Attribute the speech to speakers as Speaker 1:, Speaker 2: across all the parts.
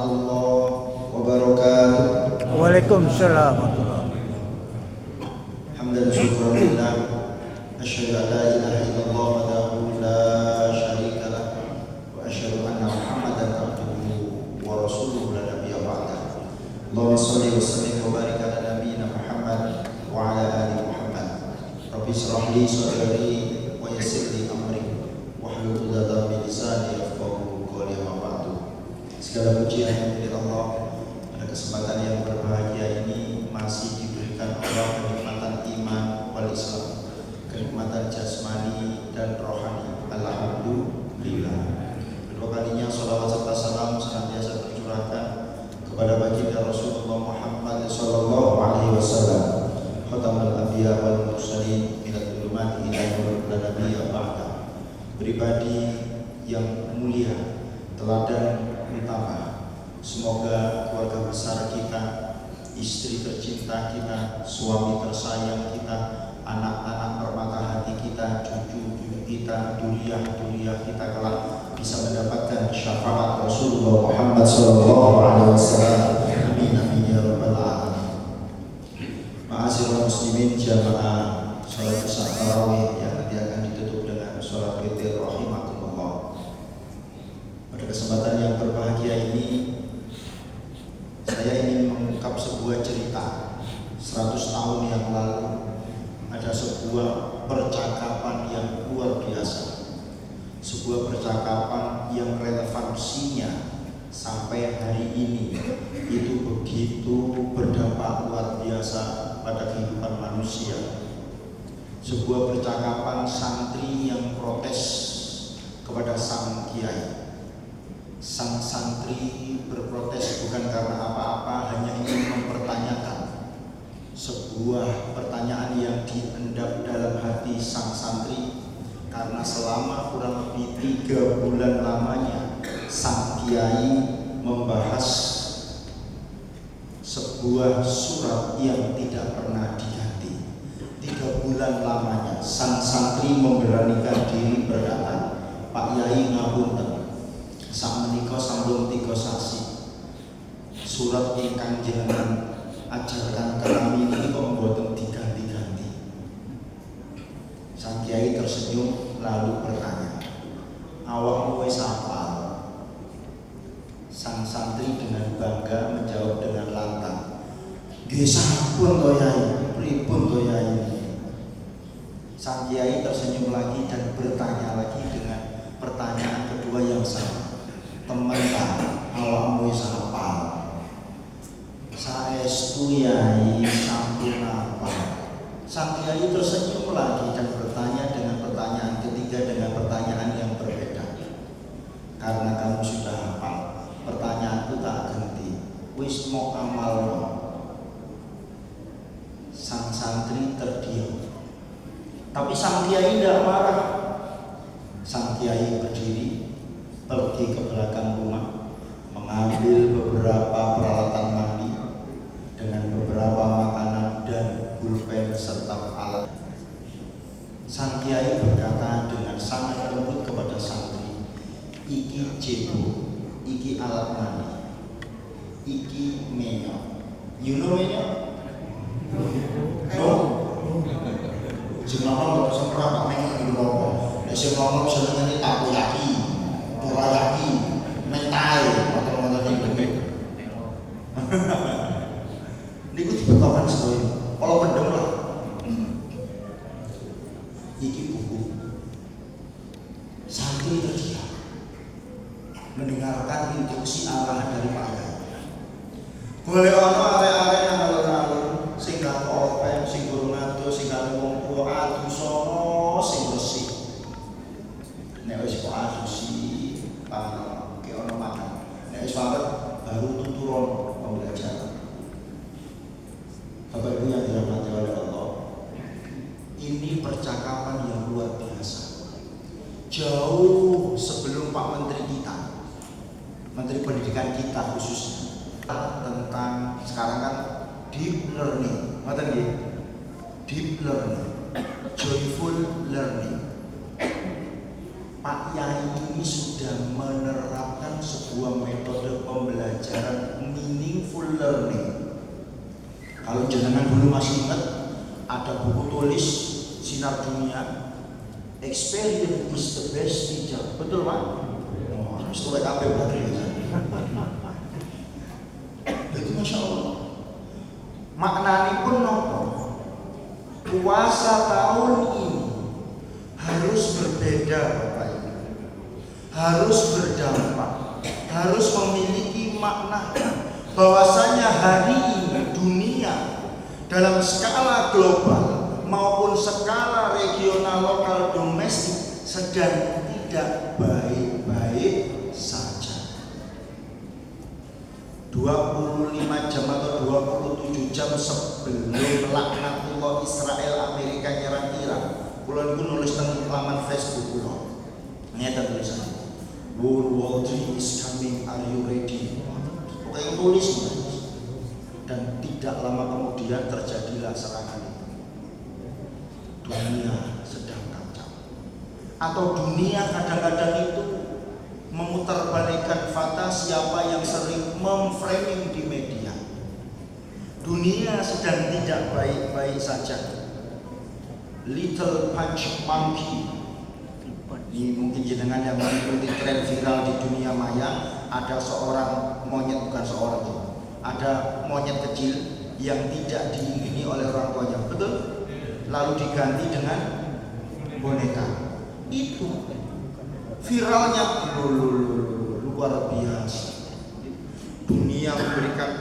Speaker 1: warahmatullahi wabarakatuh.
Speaker 2: Waalaikumsalam warahmatullahi.
Speaker 1: Hamdan syukran lillah. Asyhadu an la ilaha illallah wahdahu la syarika lah wa asyhadu anna Muhammadan abduhu wa rasuluhu la nabiyya ba'dah. Allahumma shalli wa sallim wa barik ala nabiyyina Muhammad wa ala ali Muhammad. Rabbi shrah li sadri wa yassir li amri wahlul 'uqdatam min lisani yafqahu qawli amma ba'du. Segala puji hanya milik Allah. Pada kesempatan yang berbahagia ini masih diberikan Allah kenikmatan iman wal Islam, kenikmatan jasmani dan rohani. Alhamdulillah. Kedua kalinya salawat serta salam senantiasa tercurahkan kepada baginda Rasulullah Muhammad sallallahu alaihi wasallam, khatamul anbiya wal mursalin minal zulumati ila nuril nabiyya ba'da. Pribadi yang mulia, teladan utama. Semoga keluarga besar kita, istri tercinta kita, suami tersayang kita, anak-anak permata hati kita, cucu-cucu kita, duriah-duriah kita kelak bisa mendapatkan syafaat Rasulullah Muhammad SAW. Amin amin ya rabbal alamin. Ma'asyiral muslimin jamaah salat isya tarawih yang nanti akan ditutup dengan salat witir rahimakumullah. Pada kesempatan yang berbahagia ini saya ingin mengungkap sebuah cerita. 100 tahun yang lalu ada sebuah percakapan yang luar biasa, sebuah percakapan yang relevansinya sampai hari ini itu begitu berdampak luar biasa pada kehidupan manusia. Sebuah percakapan santri yang protes kepada sang kiai. Sang santri berprotes bukan karena apa-apa, hanya ingin mempertanyakan sebuah pertanyaan yang diendap dalam hati sang santri, karena selama kurang lebih 3 bulan lamanya sang kiai membahas sebuah surat yang tidak pernah diganti. 3 bulan lamanya sang santri memberanikan diri berkata, "Pak Yai ngapunten, sak menika sampun 3 sasi surat ingkang jenengan ajarkan kami ini kok mboten diganti-ganti." Sang kiai tersenyum lalu bertanya, "Awakmu wis hafal?" Sang santri dengan bangga menjawab dengan lantang, "Nggih sampun to Yai, pripun to Yai?" Sang kiai tersenyum lagi dan bertanya lagi dengan pertanyaan kedua yang sama, "Temen tak awakmu wis hafal?" "Saestu Yai, sampun hafal." Sang kiai tersenyum lagi dan bertanya dengan pertanyaan ketiga dengan pertanyaan yang berbeda, "Karena kamu sudah hafal, pertanyaanku tak ganti, wis mau amalno." Sang santri terdiam, tapi sang kiai tidak marah. Sang kiai berdiri, pergi ke belakang rumah, mengambil beberapa peralatan mandi dengan beberapa makanan dan pulpen serta alat. Sang kiai berkata dengan sangat lembut kepada santri, "Iki jebo, iki alat mandi, iki menyo. You know menyo? No? Jenengan kok semprot Pak menyo iki lho. Nek sing ngomong jenenge takoyaki, dorayaki, mentai, motor-motor iki. Niku dibetokan sedaya. Kalau mendem lah. Iki buku. Santri terdiam mendengarkan instruksi arahan dari Pak Yai. Boleh ana arek-arek nang alun-alun sing gak open, sing durung ado, sing gak wong tuwa adu sono sing resik. Nek wis kok adu si pangan ki ono makan. Nek wis banget baru tuturon pembelajaran. Bapak Ibu yang dirahmati oleh Allah, ini percakapan yang luar biasa. Jauh sebelum Pak Menteri kita, Menteri Pendidikan kita khususnya, tentang sekarang kan deep learning, ngerti nggih? Deep learning, joyful learning. Pak Yai ini sudah menerapkan sebuah metode pembelajaran bener nih. Kalau jenengan dulu masih ingat, ada buku tulis Sinar Dunia, experience is the best teacher. Betul Pak? Oh, harus tuh WKP berarti. Jadi Masya Allah, maknanya pun nopo. Puasa tahun ini harus berbeda Bapak Ibu, harus berdampak, harus memiliki makna bahwasanya hari ini dunia dalam skala global maupun skala regional lokal domestik sedang tidak baik-baik saja. 25 jam atau 27 jam sebelum laknatullah Israel Amerika nyerang Irak, kula niku nulis teng laman Facebook kula. Ngeten tulisannya. World War III is coming, are you ready? Pokoknya tulis. Dan tidak lama kemudian terjadilah serangan itu. Dunia sedang kacau. Atau dunia kadang-kadang itu memutarbalikkan fakta siapa yang sering memframing di media. Dunia sedang tidak baik-baik saja. Little punch monkey. Ini mungkin jenengan yang mengikuti tren viral di dunia maya, ada seorang monyet, bukan seorang, ada monyet kecil yang tidak diingini oleh orang tuanya, betul? Lalu diganti dengan boneka. Itu viralnya luar biasa. Dunia memberikan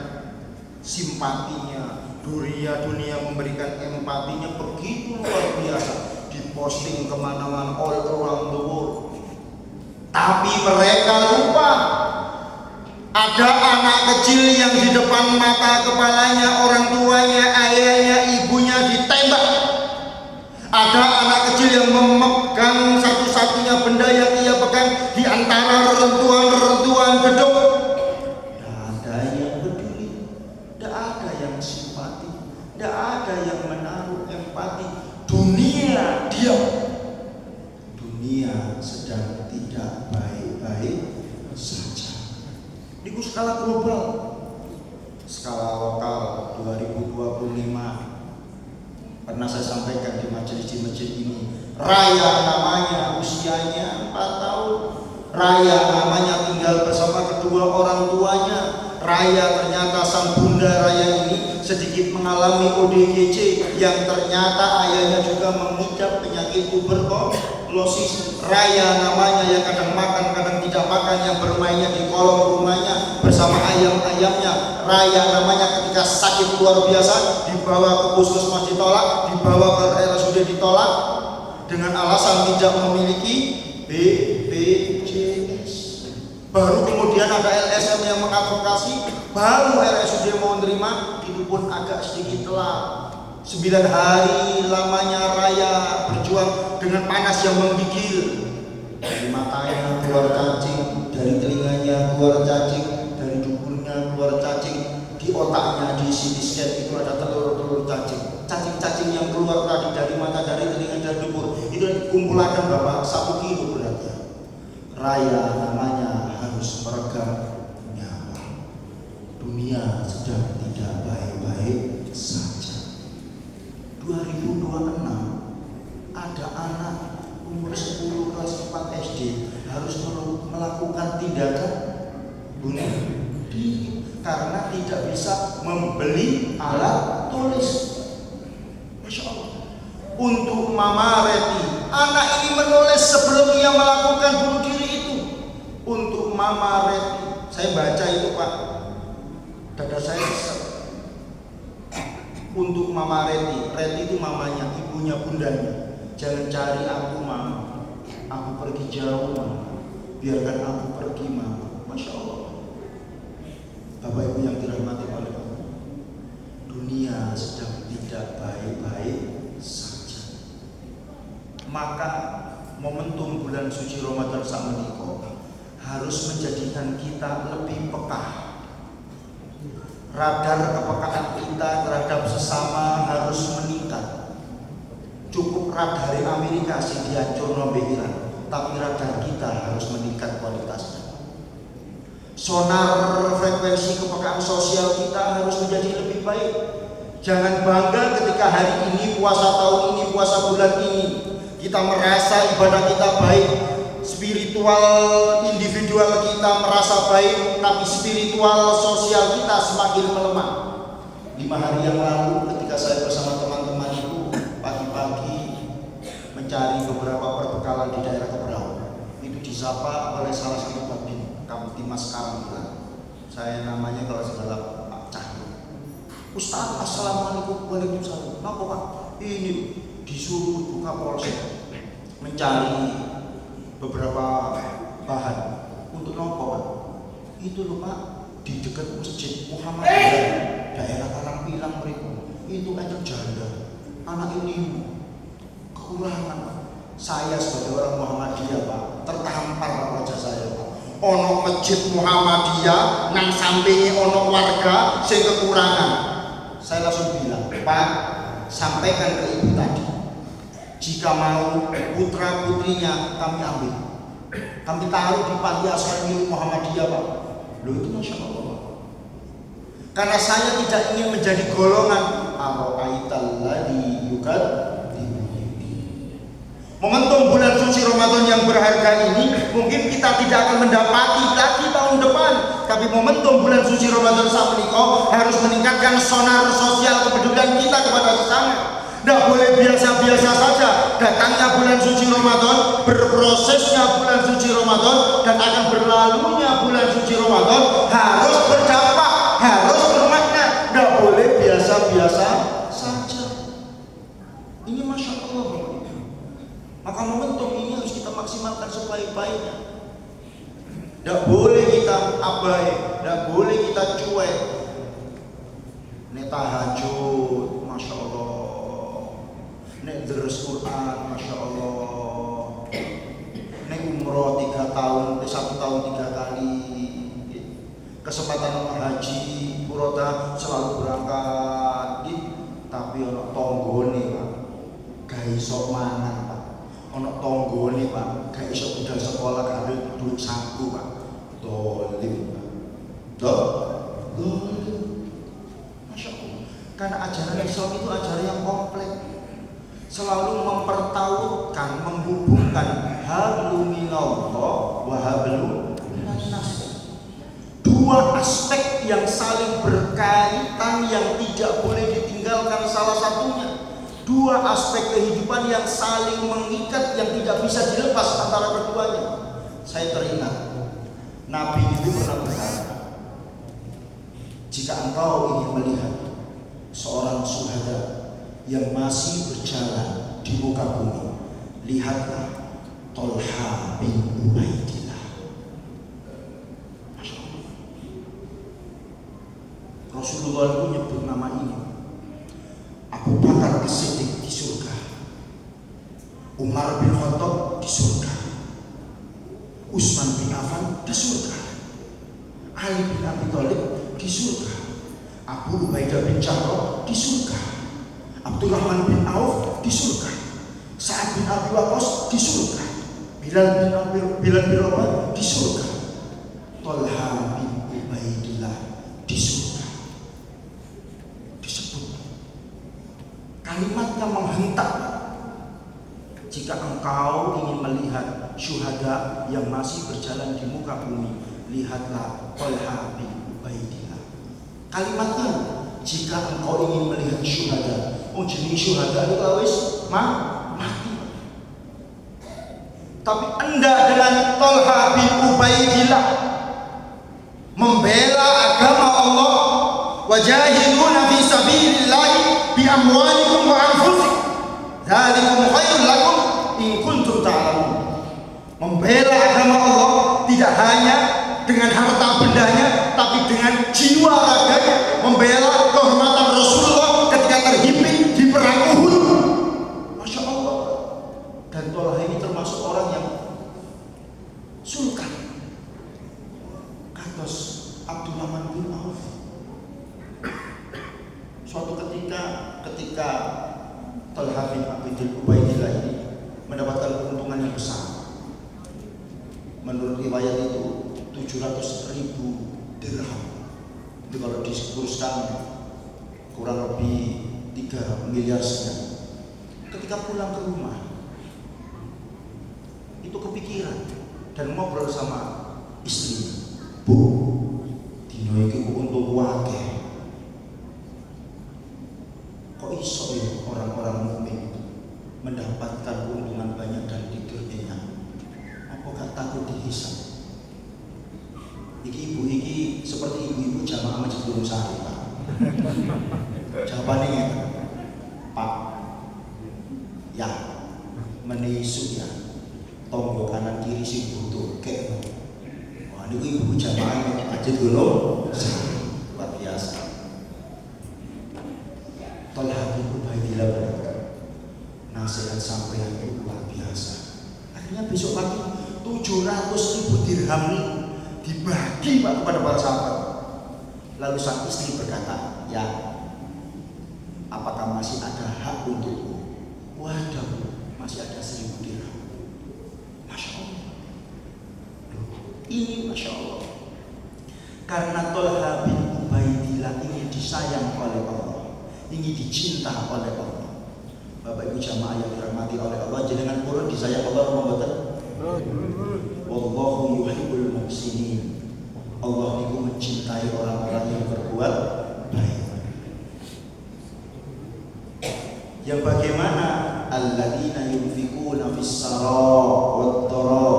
Speaker 1: simpatinya, dunia memberikan empatinya begitu luar biasa, diposting kemana-mana all around the world. Tapi mereka lupa ada anak kecil yang di depan mata kepalanya, orang tuanya, ayahnya, ibunya ditembak. Ada anak kecil yang memegang satu-satunya benda yang ia pegang di antara reruntuhan gedung. Tidak ada yang peduli, tidak ada yang simpati, tidak ada yang menaruh empati. Dunia diam. Dunia sedang tidak baik-baik saja. Di skala global, skala lokal 2025 pernah saya sampaikan di majelis di masjid ini. Raya namanya usianya 4 tahun. Raya namanya tinggal bersama kedua orang tuanya. Raya ternyata sang bunda Raya ini sedikit mengalami ODGJ yang ternyata ayahnya juga mengidap penyakit tuberkulosis. Raya namanya yang kadang makan kadang tidak makan, yang bermainnya di kolong rumahnya bersama ayam-ayamnya. Raya namanya ketika sakit luar biasa dibawa ke puskesmas ditolak, dibawa ke RSUD ditolak dengan alasan tidak memiliki BPJS. Baru kemudian ada LSM yang mengadvokasi, baru RSUD mau menerima, itu pun agak sedikit telat. 9 hari lamanya Raya berjuang dengan panas yang menggigil. Dari matanya keluar cacing, dari telinganya keluar cacing, dari duburnya keluar cacing, di otaknya di CT scan itu ada telur-telur cacing. Cacing-cacing yang keluar tadi dari mata, dari telinga, dari dubur itu dikumpulkan Bapak 1 kilo beratnya. Raya namanya harus meregang nyawa. Dunia sedang tidak baik-baik saja. 2026 ada anak umur 10 kelas 4 SD harus melakukan tindakan bunuh diri karena tidak bisa membeli alat tulis. Masya Allah. Untuk Mama Reti, anak ini menulis sebelum ia melakukan bunuh diri itu. Untuk Mama Reti, saya baca itu Pak, dada saya sesek. Untuk Mama Reti, Reti itu mamanya, ibunya, bundanya. Jangan cari aku Mama, aku pergi jauh Mama, biarkan aku pergi Mama. Masya Allah. Bapak Ibu yang dirahmati oleh Allah, dunia sedang tidak baik-baik saja. Maka momentum bulan suci Ramadan sakmenika harus menjadikan kita lebih peka. Radar kepekaan kita terhadap sesama harus meningkat. Cukup radar Amerika sih dihancur nombe Iran, tapi radar kita harus meningkat kualitasnya. Sonar frekuensi kepekaan sosial kita baik. Jangan bangga ketika hari ini, puasa tahun ini, puasa bulan ini, kita merasa ibadah kita baik, spiritual individual kita merasa baik, tapi spiritual sosial kita semakin melemah. 5 hari yang lalu ketika saya bersama teman-teman itu pagi-pagi mencari beberapa perbekalan di daerah Kebrau, itu disapa oleh salah satu babin Kamtibmas Karangpilang. Saya namanya kalau salah Pak Cahyo. Ustaz, assalamualaikum. Waalaikumsalam. Kenapa Pak? Ini disuruh buka polsek mencari beberapa bahan untuk nopo Pak. Itu loh Pak, di dekat masjid Muhammadiyah daerah Karangpilang mereka itu anak janda, anak ini kekurangan Pak. Saya sebagai orang Muhammadiyah Pak, tertampar wajah saya Pak. Ono masjid Muhammadiyah nang sampingi ono warga sing kekurangan. Saya langsung bilang, Pak, sampaikan ke ibu tadi, jika mau putra putrinya kami ambil, kami taruh di panti asuhan Muhammadiyah Pak. Loh itu Masya Allah Pak. Karena saya tidak ingin menjadi golongan aro'aitalladzi yukadzibu. Momentum bulan suci Ramadan yang berharga ini mungkin kita tidak akan mendapati lagi tahun depan, tapi momentum bulan suci Ramadan saat menikah harus meningkatkan sonar sosial kepedulian kita kepada sesama. Tidak boleh biasa-biasa saja datangnya bulan suci Ramadan, berprosesnya bulan suci Ramadan, dan akan berlalunya bulan suci Ramadan harus berdampak, harus bermakna. Tidak boleh biasa-biasa saja. Ini Masya Allah. Maka momentum ini harus kita maksimalkan sebaik-baiknya. Tidak boleh kita abai, tidak boleh kita cuek. Nek tahajud, Masya Allah. Nek deres Quran, Masya Allah. Nek umroh 3 tahun, 1 tahun 3 kali. Kesempatan haji, Puroda selalu berangkat. Tapi ono tonggone Pak, gak iso mangan Pak. Ono tonggone Pak, gak iso budal sekolah, gak ada duit saku Pak. Dolim Pak. Dolim. Masya Allah. Karena ajaran Islam itu ajaran yang kompleks, selalu mempertautkan, menghubungkan hablum minallah wa hablum minannas. 2 aspek yang saling berkaitan yang tidak boleh ditinggalkan salah satunya. 2 aspek kehidupan yang saling mengikat yang tidak bisa dilepas antara keduanya. Saya teringat Nabi itu pernah berkata, jika engkau ingin melihat seorang syuhada yang masih berjalan di muka bumi, lihatlah Tolha bin Ubaidillah. Masya Allah. Rasulullah itu nyebut nama ini. Abu Bakar As-Siddiq di surga, Umar bin Khattab di surga, Utsman bin Affan di surga, Ali bin Abi Thalib di surga, Abu Ubaidah bin Jarrah di surga, Abdurrahman bin Auf di surga, Sa'ad bin Abi Waqqas di surga, Bilal bin Rabah di surga, Tolha bin Ubaidillah di surga. Kalimatnya menghentak. Jika engkau ingin melihat syuhada yang masih berjalan di muka bumi, lihatlah Tolha bin Ubaidillah. Kalimatnya, jika engkau ingin melihat syuhada, jenis syuhada itu wis mati. Tapi anda dengan Tolha bin Ubaidillah membela agama Allah, wajahiduna fi sabilillahi bi amwalikum wa anfusikum dzalikum khairul lakum in kuntum ta'lamun. Membela agama Allah tidak hanya dengan harta bendanya, tapi dengan jiwa raganya. Membela kehormatan Rasulullah ketika terhimpit di perang Uhud. Masya Allah. Dan Tolha ini termasuk orang yang sultan kados Abdurrahman bin Auf. Suatu ketika Tolha bin Ubaidillah ini mendapatkan keuntungan yang besar. Menurut riwayat itu 700.000 dirham. Itu kalau dikurskan kurang lebih 3 miliar sekian. Ketika pulang ke rumah itu kepikiran dan ngobrol sama istri, Bu, dino iki untuk wakil. Kok iso ya orang-orang mukmin mendapatkan keuntungan banyak dan dikirnya? Apa gak takut dihisab? Iki ibu iki seperti ibu-ibu jamaah Masjid Gunung Sari, Pak. Jawabannya Pak, ya menisu ya tonggo kanan kiri sing butuh kek. Wah, niku ibu jamaah Masjid Gunung Sari, luar biasa. Tolha bin Ubaidillah berkata, nasihat sampeyan itu luar biasa. Akhirnya besok pagi 700.000 dirham ini dibagi Pak kepada para sahabat. Lalu sang istri berkata, ya, apakah masih ada hak untukku? Waduh, masih ada 1.000 dirham. Masya Allah. Ini Masya Allah. Karena Tolha bin Ubaidillah ingin disayang oleh Allah, ingin dicinta oleh Allah. Bapak Ibu jamaah yang dirahmati oleh Allah, jenengan purun disayang Allah membuat wallahu yuhibbul muhsinin. Allah itu mencintai orang-orang yang berbuat baik. Yang bagaimana alladzina yunfikuna fis-sarra wad-dharra,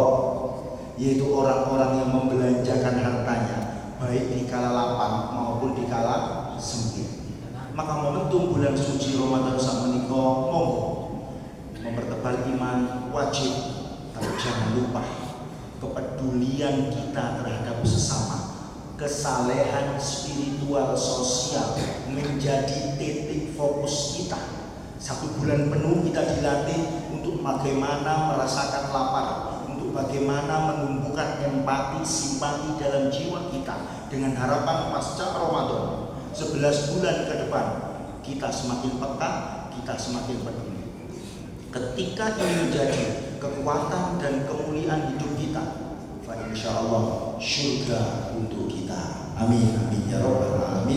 Speaker 1: yaitu orang-orang yang membelanjakan hartanya baik di kala lapang maupun di kala sempit. Maka momentum bulan suci Ramadan sakmenika monggo mempertebal iman wajib, tapi jangan lupa kepedulian kita terhadap sesama, kesalehan spiritual sosial menjadi titik fokus kita. 1 bulan penuh kita dilatih untuk bagaimana merasakan lapar, untuk bagaimana menumbuhkan empati, simpati dalam jiwa kita, dengan harapan pasca Ramadan 11 bulan ke depan kita semakin peka, kita semakin peduli. Ketika ini menjadi kekuatan dan kemuliaan hidup kita, insyaallah surga untuk kita. Amin amin ya rabbal alamin.